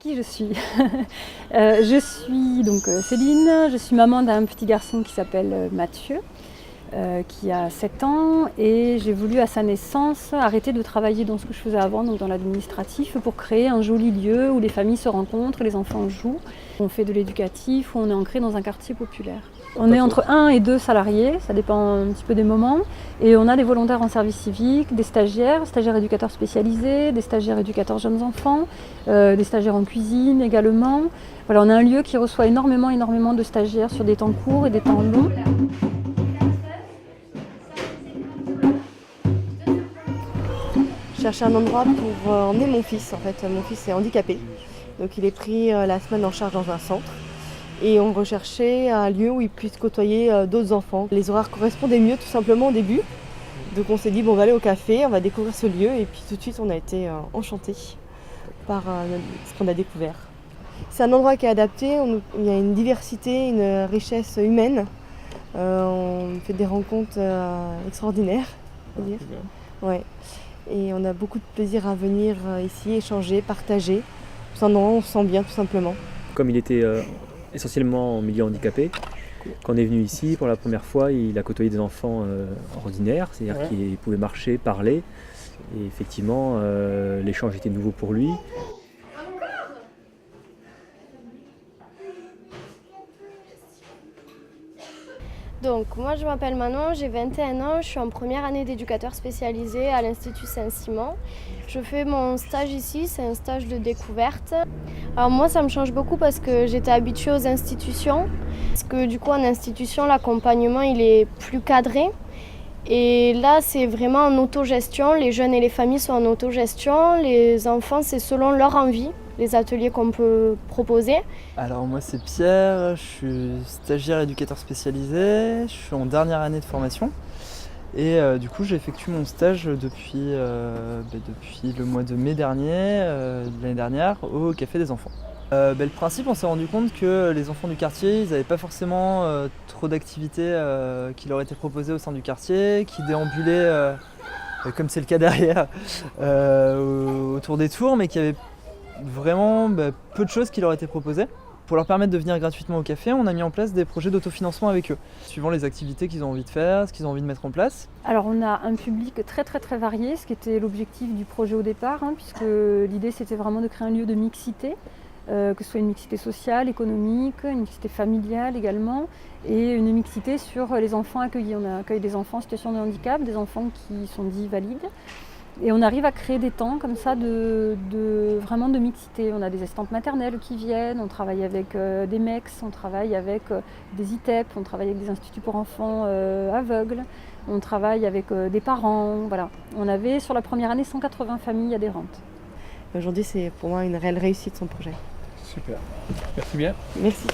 qui je suis. Je suis donc Céline, je suis maman d'un petit garçon qui s'appelle Mathieu, qui a 7 ans, et j'ai voulu à sa naissance arrêter de travailler dans ce que je faisais avant, donc dans l'administratif, pour créer un joli lieu où les familles se rencontrent, les enfants jouent. On fait de l'éducatif, où on est ancré dans un quartier populaire. On est entre 1 et 2 salariés, ça dépend un petit peu des moments, et on a des volontaires en service civique, des stagiaires éducateurs spécialisés, des stagiaires éducateurs jeunes enfants, des stagiaires en cuisine également. Voilà, on a un lieu qui reçoit énormément de stagiaires sur des temps courts et des temps longs. Je cherchais un endroit pour emmener mon fils. En fait, mon fils est handicapé, donc il est pris la semaine en charge dans un centre. Et on recherchait un lieu où il puisse côtoyer d'autres enfants. Les horaires correspondaient mieux tout simplement au début. Donc on s'est dit, bon, on va aller au café, on va découvrir ce lieu. Et puis tout de suite, on a été enchantés par ce qu'on a découvert. C'est un endroit qui est adapté, il y a une diversité, une richesse humaine. On fait des rencontres extraordinaires, on peut dire. Ouais. Et on a beaucoup de plaisir à venir ici, échanger, partager. C'est un endroit où on se sent bien tout simplement. Comme il était essentiellement en milieu handicapé, quand on est venu ici pour la première fois, il a côtoyé des enfants ordinaires, c'est-à-dire qu'ils pouvaient marcher, parler. Et effectivement, l'échange était nouveau pour lui. Donc moi je m'appelle Manon, j'ai 21 ans, je suis en première année d'éducateur spécialisé à l'Institut Saint-Simon. Je fais mon stage ici, c'est un stage de découverte. Alors moi ça me change beaucoup parce que j'étais habituée aux institutions. Parce que du coup en institution l'accompagnement il est plus cadré. Et là c'est vraiment en autogestion, les jeunes et les familles sont en autogestion, les enfants c'est selon leur envie. Les ateliers qu'on peut proposer. Alors moi c'est Pierre, je suis stagiaire éducateur spécialisé, je suis en dernière année de formation et du coup j'effectue mon stage depuis le mois de mai dernier, de l'année dernière, au Café des Enfants. Le principe, on s'est rendu compte que les enfants du quartier, ils n'avaient pas forcément trop d'activités qui leur étaient proposées au sein du quartier, qui déambulaient, comme c'est le cas derrière, autour des tours, mais qui avaient vraiment peu de choses qui leur étaient proposées. Pour leur permettre de venir gratuitement au café, on a mis en place des projets d'autofinancement avec eux, suivant les activités qu'ils ont envie de faire, ce qu'ils ont envie de mettre en place. Alors on a un public très varié, ce qui était l'objectif du projet au départ, puisque l'idée c'était vraiment de créer un lieu de mixité, que ce soit une mixité sociale, économique, une mixité familiale également, et une mixité sur les enfants accueillis. On accueille des enfants en situation de handicap, des enfants qui sont dits valides. Et on arrive à créer des temps comme ça vraiment de mixité. On a des estampes maternelles qui viennent, on travaille avec des MEX, on travaille avec des ITEP, on travaille avec des instituts pour enfants aveugles, on travaille avec des parents. Voilà. On avait sur la première année 180 familles adhérentes. Aujourd'hui c'est pour moi une réelle réussite son projet. Super, merci bien. Merci.